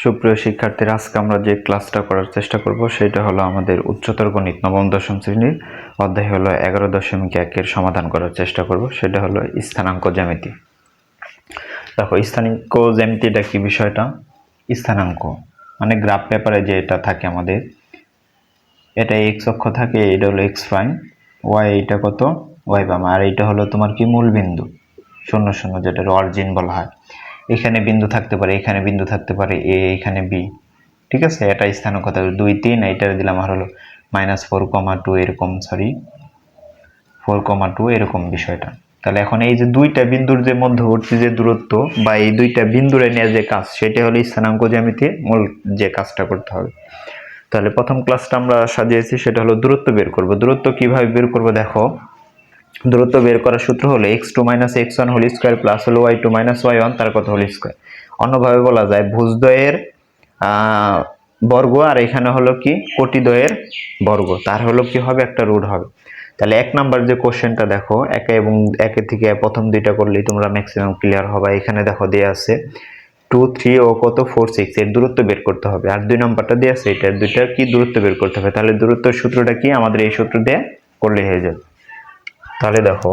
সুপ্রিয় শিক্ষার্থীরা, আজকে আমরা যে ক্লাসটা করার চেষ্টা করব সেটা হলো আমাদের উচ্চতর গণিত নবম দশম শ্রেণীর অধ্যায় হলো 11.1 সমাধান করার চেষ্টা করব। সেটা হলো স্থানাঙ্ক জ্যামিতি। দেখো, স্থানাঙ্ক জ্যামিতিটা কি বিষয়টা? স্থানাঙ্ক মানে গ্রাফ পেপারে যে এটা থাকে আমাদের, এটা এক্স অক্ষ থাকে, এটা হলো এক্স প্রাইম, ওয়াই এটা কত ওয়াই প্রাইম, আর এটা হলো তোমার কি মূল বিন্দু 0 0, যেটার অরিজিন বলা হয়। এখানে বিন্দু থাকতে পারে, এখানে বিন্দু থাকতে পারে, এ এখানে বি, ঠিক আছে। এটা স্থানাঙ্ক থাকবে 2 3, এইটার দিলাম আর হলো -4,2 এরকম, সরি 4,2 এরকম বিষয়টা। তাহলে এখন এই যে দুইটা বিন্দুর যে মধ্যবর্তী যে দূরত্ব বা এই দুইটা বিন্দুর নিয়ে যে কাজ, সেটা হলো স্থানাঙ্ক জ্যামিতি মূল যে কাজটা করতে হবে। তাহলে প্রথম ক্লাসটা আমরা সাজিয়েছি সেটা হলো দূরত্ব বের করব। দূরত্ব কিভাবে বের করব? দেখো, দূরত্ব বের করার সূত্র হলো x2 - x1 whole square plus হলো y2 - y1 তার কত হোল স্কয়ার। অন্যভাবে বলা যায় ভুজদ্বয়ের বর্গ, আর এখানে হলো কি কোটিদ্বয়ের বর্গ, তার হলো কি হবে একটা রুট হবে। তাহলে এক নাম্বার যে কোশ্চেনটা দেখো, একে এবং একের থেকে প্রথম দুইটা করলেই তোমরা ম্যাক্সিমাম ক্লিয়ার হবে। এখানে দেখো দেয়া আছে 2 3 ও কত 4 6 এর দূরত্ব বের করতে হবে, আর দুই নাম্বারটা দেয়া আছে এটার দুইটা কি দূরত্ব বের করতে হবে। তাহলে দূরত্বের সূত্রটা কি? আমাদের এই সূত্র দিয়ে করলে হয়ে যাবে। তাহলে দেখো,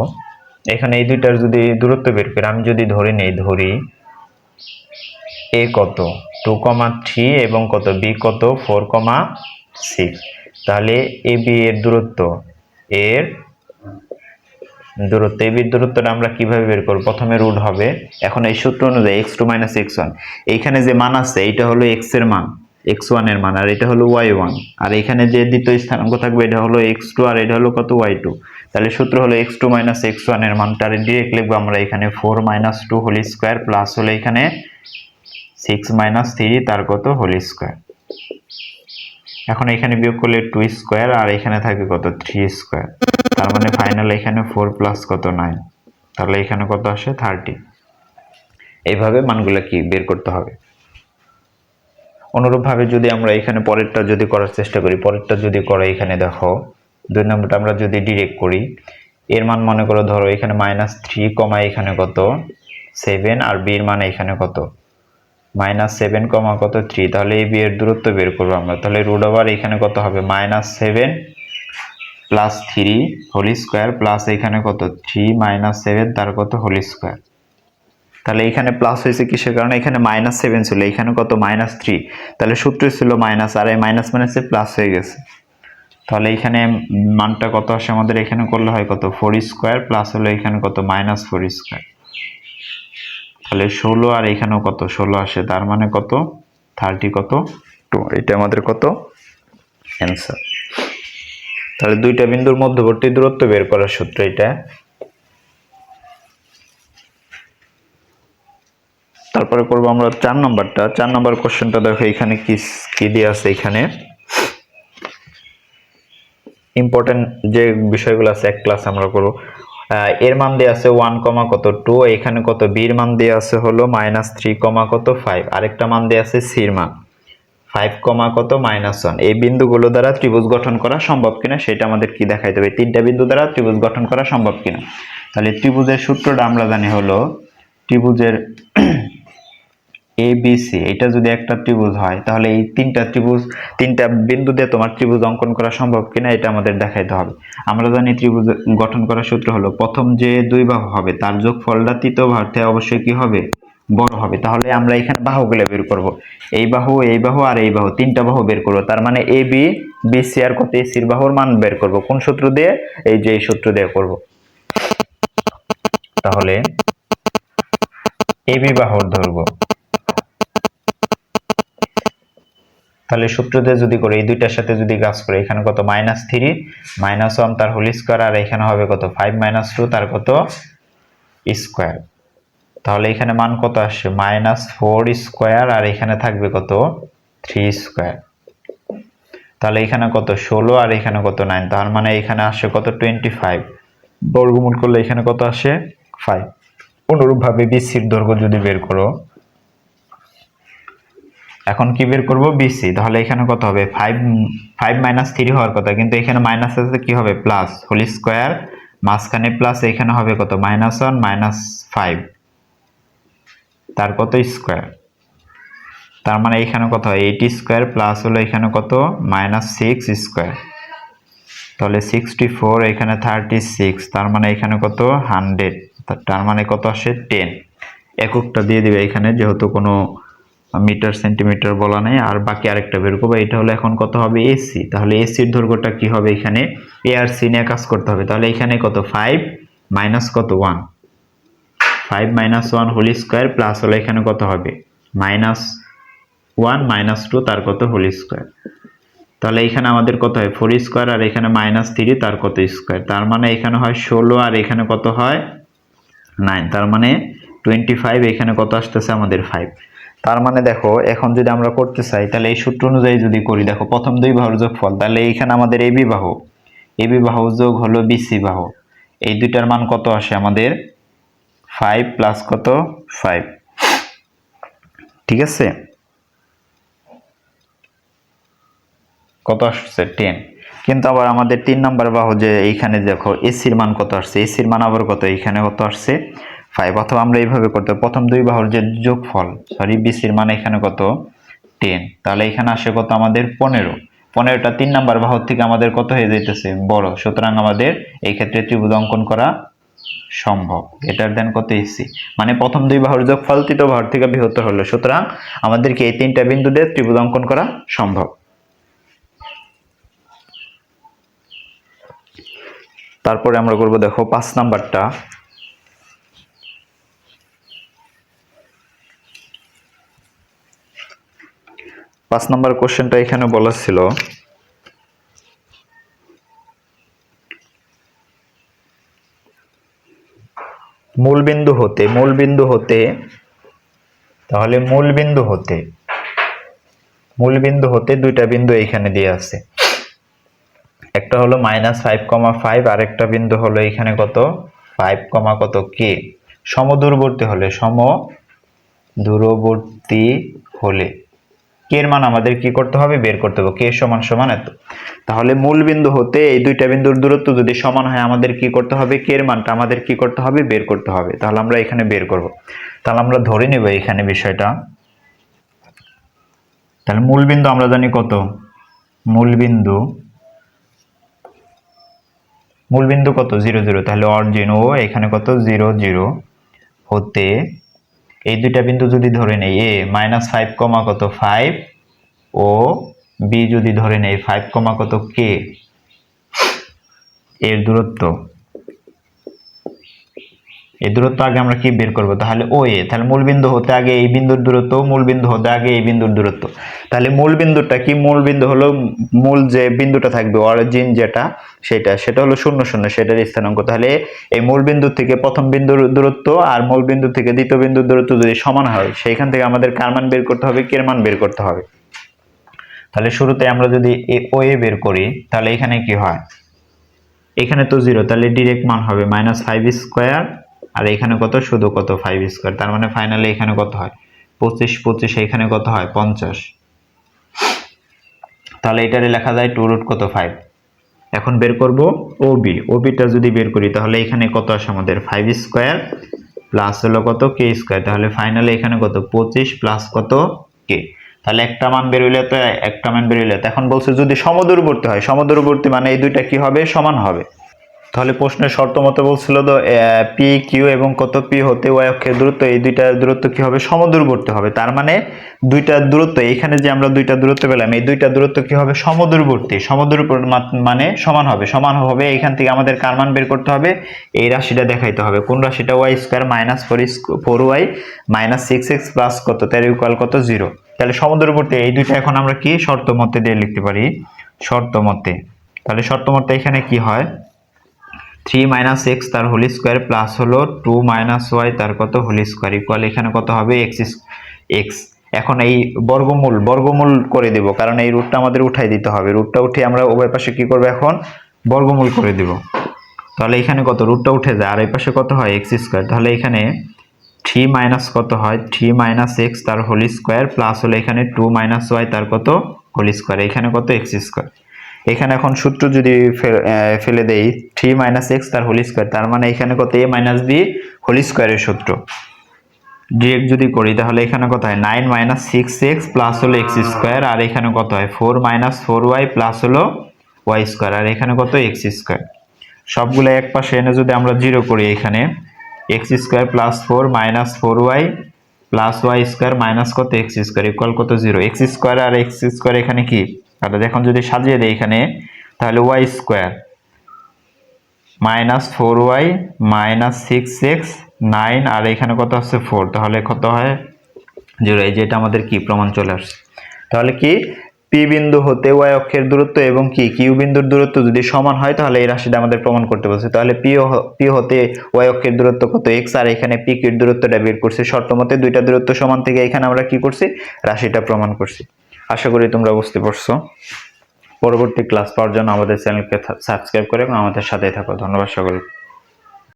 এখানে এই দুইটার যদি দূরত্ব বের করি, আমি যদি ধরি এ কত 2,3 এবং কত বি কত 4,6, তাহলে এ বি এর দূরত্ব এবির দূরত্বটা আমরা কিভাবে বের করব? প্রথমে রুট হবে। এখন এই সূত্র অনুযায়ী x2 - x1, এইখানে যে মান আছে এইটা হলো x এর মান, x1 এর মান, আর এটা হলো y1, আর এখানে যে দ্বিতীয় স্থানাঙ্ক থাকবে এটা হলো x2, আর এটা হলো কত y2। তাহলে সূত্র হলো x2 - x1 এর মানটা ডিরেক্ট লিখবো আমরা এখানে 4 - 2 হোল স্কয়ার প্লাস হলো এখানে 6 - 3 তার কত হোল স্কয়ার। এখন এখানে বিয়োগ করলে 2 স্কয়ার, আর এখানে থাকবে কত 3 স্কয়ার, তার মানে ফাইনাল এখানে 4 প্লাস কত 9, তাহলে এখানে কত আসে 30। এইভাবে মানগুলো কি বের করতে হবে। অনুরূপভাবে যদি আমরা এখানে পরেরটা যদি করার চেষ্টা করি, পরেরটা যদি করে এখানে দেখো 2 নম্বরটা আমরা যদি ডিরেক্ট করি, এর মান মনে করো ধরো এখানে -3 কমা এখানে কত 7, আর বি এর মান এখানে কত -7 কমা কত 3, তাহলে এই বি এর দূরত্ব বের করবো আমরা। তাহলে রুট ওভার এখানে কত হবে -7 প্লাস 3 হোল স্কয়ার প্লাস এখানে কত 3 - 7 তার কত হোল স্কয়ার। তাহলে এখানে প্লাস হয়েছে কিসের কারণে? এখানে -7 ছিল, এখানে কত -3, তাহলে সূত্র ছিল মাইনাস, আর এই মাইনাস মাইনাসে প্লাস হয়ে গেছে। তাহলে এখানে মানটা কত আসে আমাদের? এখানে করলে হয় কত 4 স্কয়ার প্লাস হলো এখানে কত -4 স্কয়ার, তাহলে 16, আর এখানেও কত 16 আসে, তার মানে কত 30 কত 2। এটা আমাদের কত অ্যান্সার। তাহলে দুইটা বিন্দুর মধ্যবর্তী দূরত্ব বের করার সূত্র এটা। তারপরে করবো আমরা 4 নম্বরটা। 4 নম্বর কোশ্চেনটা দেখো, এখানে কি কি দিয়ে আছে, এখানে ইম্পর্টেন্ট যে বিষয়গুলো আছে এক ক্লাস আমরা করবো। এর মান দিয়ে আছে 1, কত 2, এখানে কত বি এর মান দিয়ে আছে হলো -3, কত 5, আরেকটা মান দিয়ে আছে সি এর মান 5, কত -1। এই বিন্দুগুলো দ্বারা ত্রিভুজ গঠন করা সম্ভব কিনা সেটা আমাদের কি দেখাইতে হবে, তিনটা বিন্দু দ্বারা ত্রিভুজ গঠন করা সম্ভব কিনা। তাহলে ত্রিভুজের সূত্রটা আমরা জানি হলো ত্রিভুজের ABC, এটা যদি একটা ত্রিভুজ হয় তাহলে এই তিনটা বিন্দু দিয়ে তোমার ত্রিভুজ অঙ্কন করা সম্ভব কিনা এটা আমাদের দেখাইতে হবে। আমরা জানি ত্রিভুজ গঠন করার সূত্র হলো প্রথম যে দুই বাহু হবে তার যোগফলটা তৃতীয় বাহুর থেকে অবশ্যই কি হবে? বড় হবে। তাহলে আমরা এখানে বাহুগুলো বের করব, এই বাহু আর এই বাহু, তিনটা বাহু বের করব। তার মানে AB BC আর কত AC এর বাহুর মান বের করব। কোন সূত্র দিয়ে? এই যে এই সূত্র দিয়ে করব। তাহলে AB বাহুর ধরবো, তাহলে সূত্র দিয়ে যদি করে এই দুইটার সাথে যদি কাজ করে, এখানে কত -3 -1 তার হোল স্কয়ার, আর এখানে হবে কত 5 - 2 তার কত স্কয়ার। তাহলে এখানে মান কত আসে -4 স্কয়ার, আর এখানে থাকবে কত 3 স্কয়ার। তাহলে এখানে কত 16, আর এখানে কত 9, তার মানে এখানে আসে কত 25। বর্গমূল করলে এখানে কত আসে 5। অনুরূপভাবে বিসির দৈর্ঘ্য যদি বের করো, এখন কি বের করব বিসি, তাহলে এখানে কত হবে 5 -3 হওয়ার কথা, কিন্তু এখানে মাইনাস আছে, কি হবে প্লাস হোল স্কয়ার, মাঝখানে প্লাস, এখানে হবে কত -1 -5 তার কত স্কয়ার। তার মানে এখানে কত হয় 8 স্কয়ার প্লাস হলো এখানে কত -6 স্কয়ার, তাহলে 64, এখানে 36, তার মানে এখানে কত 100, তার মানে কত আসে 10। এককটা দিয়ে দিবে এখানে, যেহেতু কোনো মিটার সেন্টিমিটার বলা নেই। আর বাকি আরেকটা বের করবো, এটা হলো এখন কত হবে এসি, তাহলে এসির দৈর্ঘ্যটা কি হবে, এখানে এ আর সি নিয়ে কাজ করতে হবে। তাহলে এখানে কত 5 মাইনাস কত 1, 5 - 1 হোল স্কয়ার প্লাস হলো এখানে কত হবে -1 -2 তার কত হোল স্কয়ার। তাহলে এখানে আমাদের কত হয় 4 স্কয়ার, আর এখানে -3 তার কত স্কয়ার, তার মানে এখানে হয় 16, আর এখানে কত হয় 9, তার মানে 25, এখানে কত আসতেছে আমাদের 5। তার মানে দেখো এখন যদি আমরা করতে চাই, তাহলে এই সূত্র অনুযায়ী যদি করি, দেখো প্রথম দুই বাহুর যোগফল, তাহলে এইখানে আমাদের এবি বাহু যোগ হলো বিসি বাহু, এই দুইটার মান কত আসে আমাদের 5 প্লাস কত 5, ঠিক আছে, কত আসছে 10। কিন্তু আবার আমাদের 3 নাম্বার বাহু যে এইখানে দেখো এসির মান কত আসছে, এসির মান আবার কত এখানে কত আসছে 5, অথবা আমরা এইভাবে করতে প্রথম দুই বাহুর যে যোগফল, সরি বিসির মান এখানে কত 10, তাহলে এখানে আসে কত আমাদের 15, 15টা 3 নাম্বার বাহুর থেকে আমাদের কত হয়ে যাইতেছে বড়, সুতরাং আমাদের এই ক্ষেত্রে ত্রিভুজ অঙ্কন করা সম্ভব। এটার দেন কত এসি, মানে প্রথম দুই বাহুর যোগফল তৃতীয় বাহুর থেকে বৃহত্তর হলো, সুতরাং আমাদেরকে এই তিনটা বিন্দু দিয়ে ত্রিভুজ অঙ্কন করা সম্ভব। তারপরে আমরা করব দেখো 5 নাম্বারটা, 5 নাম্বার কোশ্চেনটা এখানে বলা ছিল মূলবিন্দু হতে তাহলে মূলবিন্দু হতে দুইটা বিন্দু এইখানে দিয়ে আছে, একটা হলো -5,5, আর একটা বিন্দু হলো এখানে কত 5, কত কে, সমদূরবর্তী হলে কে এর মান আমাদের কি করতে হবে বের করতে হবে, কে সমান সমান এত। তাহলে মূল বিন্দু হতে এই দুইটা বিন্দুর দূরত্ব যদি সমান হয়, আমাদের কি করতে হবে কে এর মানটা আমাদের কি করতে হবে বের করতে হবে। তাহলে আমরা এখানে বের করব, তাহলে আমরা ধরে নেব এখানে বিষয়টা। তাহলে মূল বিন্দু আমরা জানি কত, মূল বিন্দু কত 0 0, তাহলে অরিজিন ও এখানে কত 0 0 হতে এই দুইটা বিন্দু যদি ধরে নেই এ -5, কত 5 ও বি যদি ধরে নেই 5, কত কে এর দূরত্ব, এই দূরত্ব আগে আমরা কি বের করব, তাহলে ও এ, তাহলে মূল বিন্দু হতে আগে এই বিন্দুর দূরত্ব, মূল বিন্দু হতে আগে এই বিন্দুর দূরত্ব। তাহলে মূল বিন্দুটা কি, মূল বিন্দু হলো মূল যে বিন্দুটা থাকবে অরিজিন যেটা সেটা হলো 0 0, সেটার স্থানাঙ্ক। তাহলে এই মূল বিন্দু থেকে প্রথম বিন্দুর দূরত্ব আর মূল বিন্দু থেকে দ্বিতীয় বিন্দুর দূরত্ব যদি সমান হয়, সেইখান থেকে আমাদের কার মান বের করতে হবে, কে এর মান বের করতে হবে। তাহলে শুরুতে আমরা যদি ও এ বের করি, তাহলে এখানে কি হয়, এখানে তো 0, তাহলে ডাইরেক্ট মান হবে -5 স্কয়ার, আর এখানে কত শুধু কত 5 স্কয়ার, তার মানে ফাইনালি এখানে কত হয় 25 25, এখানে কত হয় 50। তাহলে এটারে লেখা যায় 2√5। এখন বের করব ওবিটা যদি বের করি, তাহলে এখানে কত আসে আমাদের 5 স্কয়ার প্লাস হলো কত কে স্কয়ার, তাহলে ফাইনালি এখানে কত 25 প্লাস কত কে। তাহলে একটা মান বের হইলে তো এখন বলছে যদি সমদূরবর্তী হয়, সমদূরবর্তী মানে এই দুইটা কি হবে সমান হবে। তাহলে প্রশ্নের শর্ত মতে বলছিল তো পি কিউ এবং কত পি হতে ওয়াই অক্ষের দূরত্ব, এই দুইটা দূরত্ব কি হবে সমদূরবর্তী হবে। তার মানে দুইটা দূরত্ব এখানে যে আমরা দুইটা দূরত্ব পেলাম, এই দুইটা দূরত্ব কি হবে সমদূরবর্তী, মানে সমান হবে। এখান থেকে আমাদের কার মান বের করতে হবে, এই রাশিটা দেখাইতে হবে। কোন রাশিটা, Y square -4y -6x plus কত 13 কত 0। তাহলে সমদূরবর্তী এই দুইটা এখন আমরা কি শর্ত মতে দিয়ে লিখতে পারি, শর্ত মতে। তাহলে শর্ত মতে এখানে কি হয় 3 - x তার হোল স্কয়ার প্লাস হলো 2 - y তার কত হোল স্কয়ার ইকুয়াল এখানে কত হবে x। এখন এই বর্গমূল করে দেব, কারণ এই রুটটা আমাদের উঠাই দিতে হবে। রুটটা উঠিয়ে আমরা উভয় পাশে কি করব এখন বর্গমূল করে দেব। তাহলে এখানে কত রুটটা উঠে যায়, আর এই পাশে কত হয় x স্কয়ার। তাহলে এখানে 3 কত হয় 3 - x তার হোল স্কয়ার প্লাস হলো এখানে 2 - y তার কত হোল স্কয়ার, এখানে কত x স্কয়ার। এখানে এখন সূত্র যদি ফেলে দেই 3 - x তার হোল স্কয়ার, তার মানে এখানে কত a - b হোল স্কয়ারের সূত্র। ডিরেক্ট যদি করি তাহলে এখানে কত হয় 9 মাইনাস 6x প্লাস হলো x স্কয়ার, আর এখানে কত হয় 4 মাইনাস 4y প্লাস হলো y স্কয়ার, আর এখানে কত x স্কয়ার। সবগুলো এক পাশে এনে যদি আমরা জিরো করি, এখানে x square plus 4 minus 4y plus y square minus কত x স্কয়ার ইকুয়াল কত 0। x স্কয়ার আর x স্কয়ার এখানে কি, তাহলে এখন যদি সাজিয়ে দেই এখানে, তাহলে y square minus 4y minus 6x 9, আর এখানে কত আছে 4, তাহলে কত হয় 0। এই যে এটা আমাদের কি প্রমাণ চলে আসছে। তাহলে কি পি বিন্দু হতে y অক্ষের দূরত্ব এবং কি কিউ বিন্দুর দূরত্ব যদি সমান হয় তাহলে এই রাশিটা আমাদের প্রমাণ করতে বলছে। তাহলে পি হতে y অক্ষের দূরত্ব কত x, আর এখানে পি কিউর দূরত্বটা বের করছি। শর্ত মতে দুইটা দূরত্ব সমান থেকে এখানে আমরা কি করছি, রাশিটা প্রমাণ করছি। আশা করি তোমরা বুঝতে পারছো। পরবর্তী ক্লাস পাওয়ার জন্য আমাদের চ্যানেলকে সাবস্ক্রাইব করে এবং আমাদের সাথেই থাকো। ধন্যবাদ সকলকে।